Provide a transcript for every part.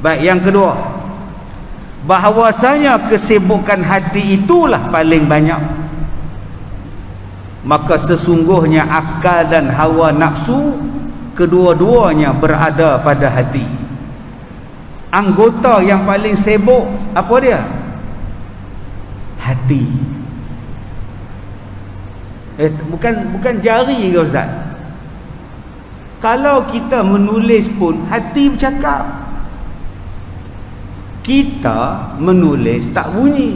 Baik, yang kedua, bahawasanya kesibukan hati itulah paling banyak. Maka sesungguhnya akal dan hawa nafsu kedua-duanya berada pada hati. Anggota yang paling sibuk apa dia? Hati. Bukan jari ke Ustaz? Kalau kita menulis pun hati bercakap. Kita menulis tak bunyi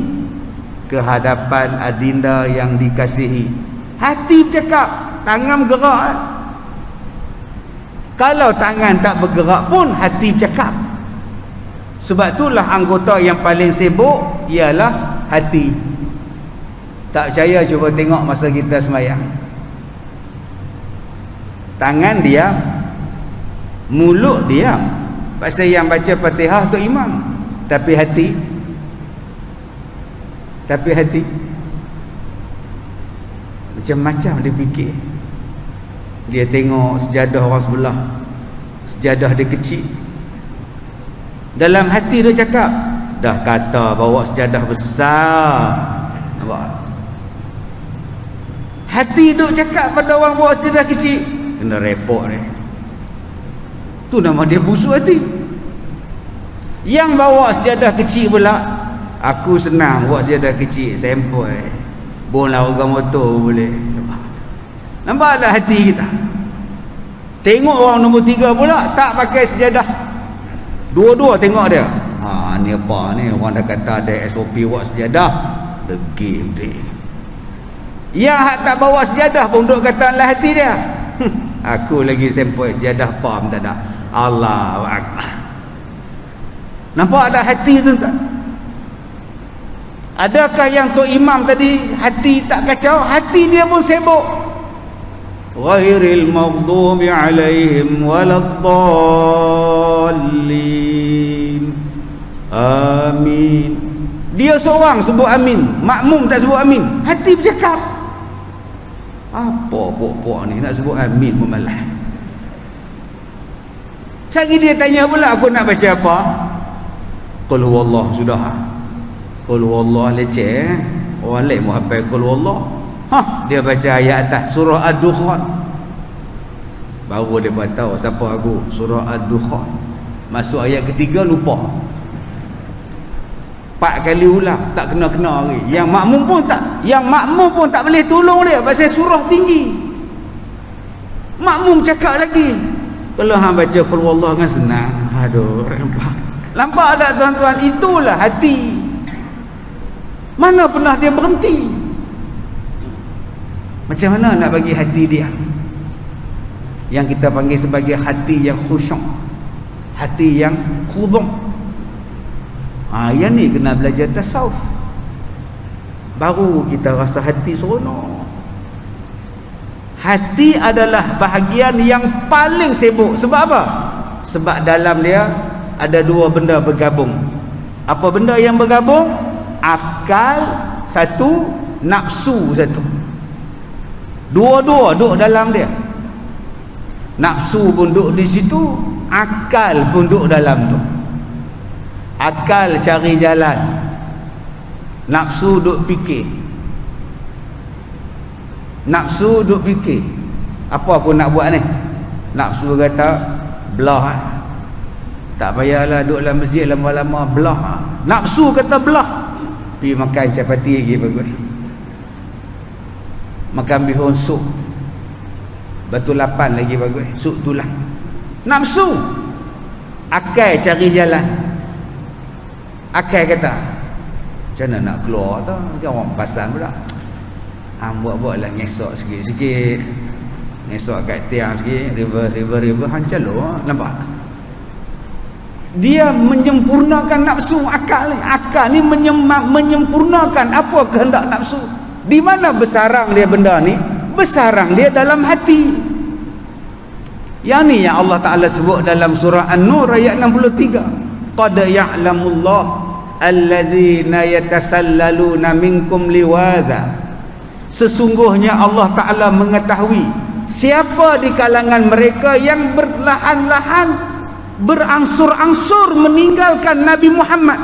ke hadapan adinda yang dikasihi. Hati bercakap, tangan bergerak. Kalau tangan tak bergerak pun hati bercakap. Sebab itulah anggota yang paling sibuk ialah hati. Tak percaya cuba tengok masa kita sembahyang. Tangan diam, mulut diam. Pasal yang baca Fatihah tu imam. Tapi hati macam-macam dia fikir. Dia tengok sejadah orang sebelah, sejadah dia kecil. Dalam hati dia cakap, dah kata bawa sejadah besar. Nampak? Hati duk cakap pada orang bawa sejadah kecil, kena repot ni. Tu nama dia busuk hati. Yang bawa sejadah kecil pula, aku senang bawa sejadah kecil, sempoi. Boleh orang motor boleh. Nampaklah hati kita. Tengok orang nombor 3 pula tak pakai sejadah. Dua-dua tengok dia. Ni apa ni? Orang dah kata ada SOP bawa sejadah. Degil betul. Yang tak bawa sejadah pun duk kata dalam hati dia. Aku lagi sempoi sejadah pam tak ada. Allahu Akbar. Nampak ada hati tu tak? Adakah yang Tok Imam tadi hati tak kacau? Hati dia pun sibuk. Ghairil maghdubi alaihim waladdallin. Amin. Dia seorang sebut amin, makmum tak sebut amin. Hati bercakap. Apa pok-pok ni nak sebut amin pun malas. Sekali dia tanya pula, aku nak baca apa? Qul huwallah sudah. Qul huwallah leceh. Orang lain mau hafal qul huwallah. Dia baca ayat atas surah Ad-Dukhan. Baru dia tahu siapa aku. Surah Ad-Dukhan. Masuk ayat ketiga lupa. 4 kali ulang tak kena-kena lagi. Yang makmum pun tak boleh tolong dia pasal surah tinggi. Makmum cakap lagi. Kalau hang baca qul huwallah kan senang. Aduh, Nampak tak tuan-tuan? Itulah hati. Mana pernah dia berhenti? Macam mana nak bagi hati dia? Yang kita panggil sebagai hati yang khusyuk, hati yang khuduk. Yang ni kena belajar tasawuf. Baru kita rasa hati seronok. Hati adalah bahagian yang paling sibuk. Sebab apa? Sebab dalam dia ada 2 benda bergabung. Apa benda yang bergabung? Akal satu, nafsu satu. Dua-dua duduk dalam dia. Nafsu pun duduk di situ, akal pun duduk dalam tu. Akal cari jalan, nafsu duduk fikir. Nafsu duduk fikir, apa aku nak buat ni? Nafsu kata belah. Tak payahlah duduk dalam masjid lama-lama belah. Nafsu kata belah. Pergi makan capati lagi bagus. Makan bihun sup batu lapan lagi bagus. Sup tulang. Nafsu. Akal cari jalan. Akal kata, macam mana nak keluar tu? Macam orang pasang pula. Buat-buatlah ngesok sikit-sikit. Ngesok kat tiang sikit. River hancalo. Nampak? Dia menyempurnakan nafsu akal ni. Akal ni menyempurnakan apa kehendak nafsu. Di mana bersarang dia benda ni? Bersarang dia dalam hati. Yang ni yang Allah Ta'ala sebut dalam surah An-Nur ayat 63. Qad ya'lamullah alladzina yatasallaluna minkum liwadha. Sesungguhnya Allah Ta'ala mengetahui siapa di kalangan mereka yang berlahan-lahan berangsur-angsur meninggalkan Nabi Muhammad,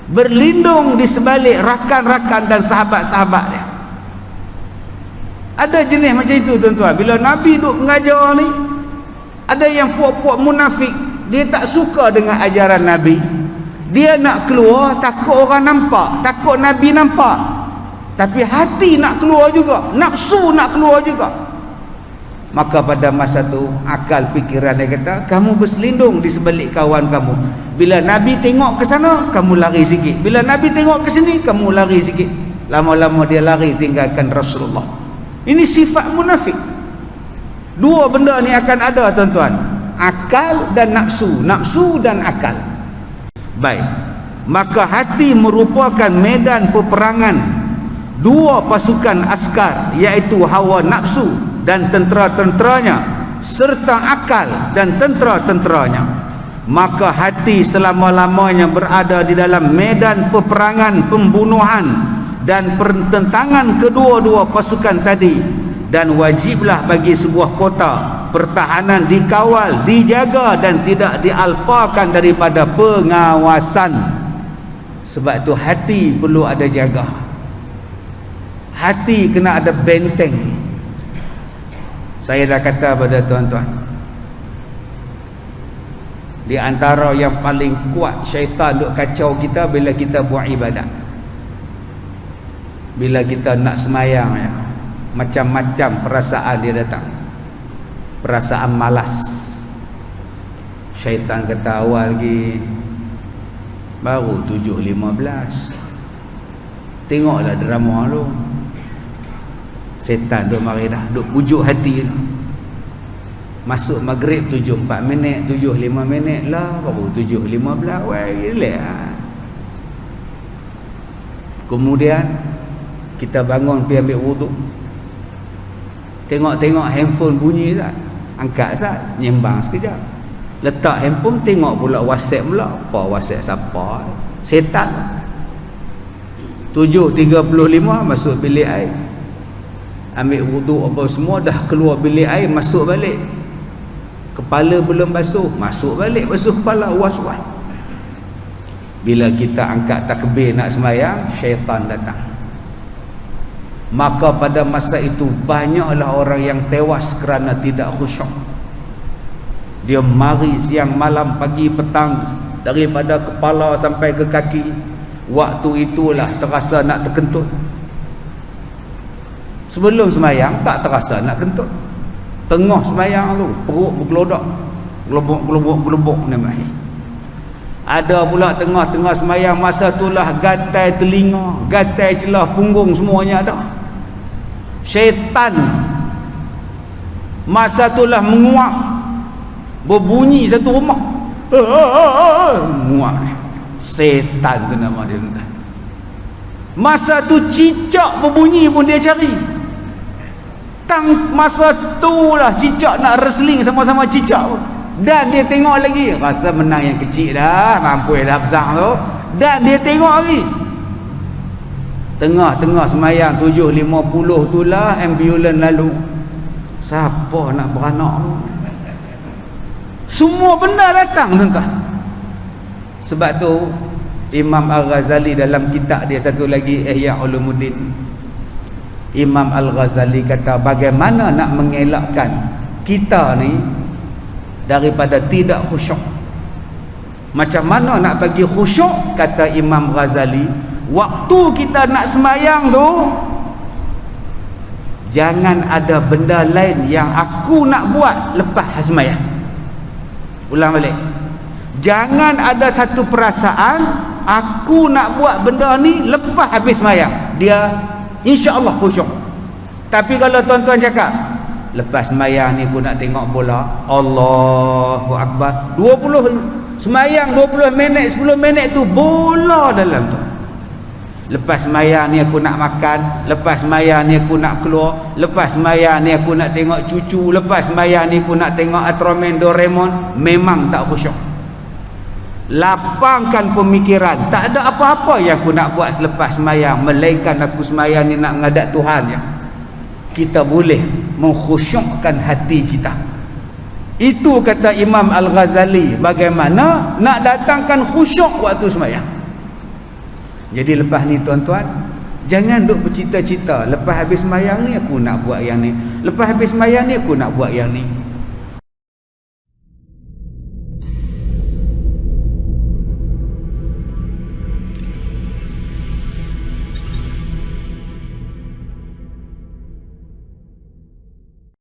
berlindung di sebalik rakan-rakan dan sahabat-sahabat dia. Ada jenis macam itu tuan-tuan. Bila Nabi duk mengajar ni, ada yang puak-puak munafik, dia tak suka dengan ajaran Nabi, dia nak keluar takut orang nampak, takut Nabi nampak, tapi hati nak keluar juga, nafsu nak keluar juga. Maka pada masa tu akal fikiran dia kata, kamu berselindung di sebalik kawan kamu. Bila Nabi tengok ke sana, kamu lari sikit. Bila Nabi tengok ke sini, kamu lari sikit. Lama-lama dia lari tinggalkan Rasulullah. Ini sifat munafik. Dua benda ni akan ada tuan-tuan, akal dan nafsu, nafsu dan akal. Baik, maka hati merupakan medan peperangan dua pasukan askar, iaitu hawa nafsu dan tentera-tenteranya serta akal dan tentera-tenteranya. Maka hati selama-lamanya berada di dalam medan peperangan, pembunuhan dan pertentangan kedua-dua pasukan tadi, dan wajiblah bagi sebuah kota pertahanan dikawal, dijaga dan tidak dialpakan daripada pengawasan. Sebab tu hati perlu ada jaga. Hati kena ada benteng. Saya dah kata pada tuan-tuan, di antara yang paling kuat syaitan duk kacau kita bila kita buat ibadat. Bila kita nak semayang ya, macam-macam perasaan dia datang. Perasaan malas. Syaitan kata awal lagi baru 7.15, tengoklah drama tu. Setan duk mari dah, duk pujuk hati tu. Masuk maghrib 7.4 minit, 7.5 minit lah, baru 7.15. Wah, relax. Kemudian kita bangun pergi ambil wuduk, tengok-tengok handphone bunyi tak, angkat tak, nyembang sekejap, letak handphone, tengok pula WhatsApp pula. Apa WhatsApp siapa? Setan. 7.35 masuk bilik air, ambil wuduk apa semua, dah keluar bilik air, masuk balik, kepala belum basuh, masuk balik basuh kepala, was-was. Bila kita angkat takbir nak sembahyang, syaitan datang. Maka pada masa itu banyaklah orang yang tewas kerana tidak khusyuk. Dia mari siang malam pagi petang, daripada kepala sampai ke kaki. Waktu itulah terasa nak terkentut. Sebelum sembahyang tak terasa nak kentut. Tengah sembahyang tu perut bergelodak, gelobok-gelobok ni mai. Ada pula tengah-tengah sembahyang, masa itulah gatai telinga, gatai celah punggung, semuanya ada. Syaitan masa itulah menguap, berbunyi satu rumah, menguap ni. Syaitan tu nama dia. Masa tu cicak berbunyi pun dia cari. Masa tu lah cicak nak wrestling sama-sama cicak pun. Dan dia tengok lagi, rasa menang yang kecil dah, mampu dah besar tu. Dan dia tengok lagi. Tengah-tengah semayang 7.50 tu lah ambulans lalu. Siapa nak beranak tu? Semua benda datang tuan-tuan. Sebab tu Imam Al-Ghazali dalam kitab dia satu lagi, Ihya Ulumuddin, Imam Al-Ghazali kata bagaimana nak mengelakkan kita ni daripada tidak khusyuk. Macam mana nak bagi khusyuk? Kata Imam Ghazali, waktu kita nak sembahyang tu jangan ada benda lain yang aku nak buat lepas sembahyang. Ulang balik, jangan ada satu perasaan aku nak buat benda ni lepas habis sembahyang. Dia insya-Allah khusyuk. Tapi kalau tuan-tuan cakap lepas sembahyang ni aku nak tengok bola, Allahu Akbar, 20 sembahyang 20 minit 10 minit tu bola dalam tu. Lepas sembahyang ni aku nak makan, lepas sembahyang ni aku nak keluar, lepas sembahyang ni aku nak tengok cucu, lepas sembahyang ni aku nak tengok Ultraman, Doraemon. Memang tak khusyuk. Lapangkan pemikiran, tak ada apa-apa yang aku nak buat selepas sembahyang, melainkan aku sembahyang ni nak menghadap Tuhan ya. Kita boleh mengkhusyukkan hati kita. Itu kata Imam Al-Ghazali, bagaimana nak datangkan khusyuk waktu sembahyang. Jadi lepas ni tuan-tuan, jangan duk bercita-cita lepas habis sembahyang ni aku nak buat yang ni, lepas habis sembahyang ni aku nak buat yang ni.